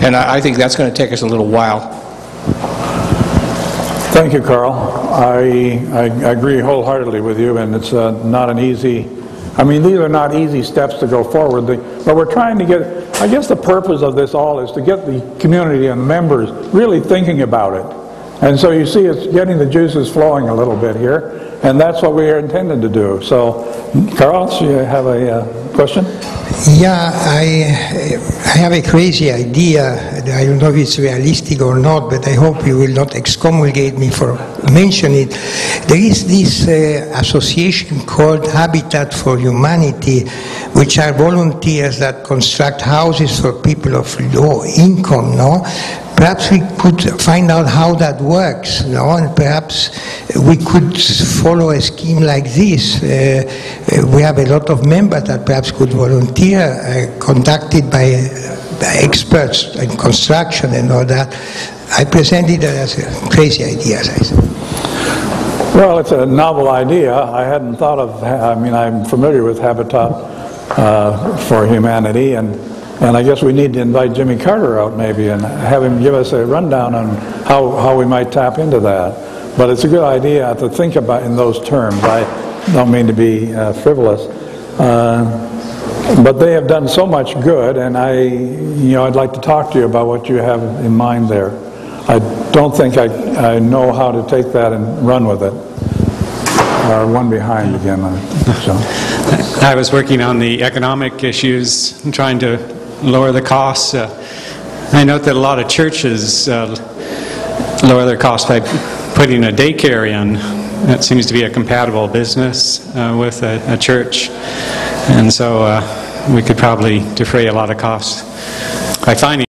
And I think that's going to take us a little while. Thank you, Carl. I agree wholeheartedly with you, and it's not an easy, I mean, these are not easy steps to go forward, but we're trying to get, I guess the purpose of this all is to get the community and the members really thinking about it. And so you see it's getting the juices flowing a little bit here, and that's what we are intended to do. So, Carl, do you have a question? Yeah, I have a crazy idea. I don't know if it's realistic or not, but I hope you will not excommunicate me for mentioning it. There is this association called Habitat for Humanity, which are volunteers that construct houses for people of low income, no? Perhaps we could find out how that works, no? And perhaps we could follow a scheme like this. We have a lot of members that perhaps could volunteer, conducted by experts in construction and all that. I presented it as a crazy idea, as I said. Well, it's a novel idea. I hadn't thought of, I mean, I'm familiar with Habitat for Humanity, and I guess we need to invite Jimmy Carter out maybe and have him give us a rundown on how we might tap into that. But it's a good idea to think about in those terms. I don't mean to be frivolous. But they have done so much good, and I'd like to talk to you about what you have in mind there. I don't think I know how to take that and run with it. One behind again. So. I was working on the economic issues and trying to lower the costs. I note that a lot of churches lower their costs by putting a daycare in. That seems to be a compatible business with a church. And so we could probably defray a lot of costs by finding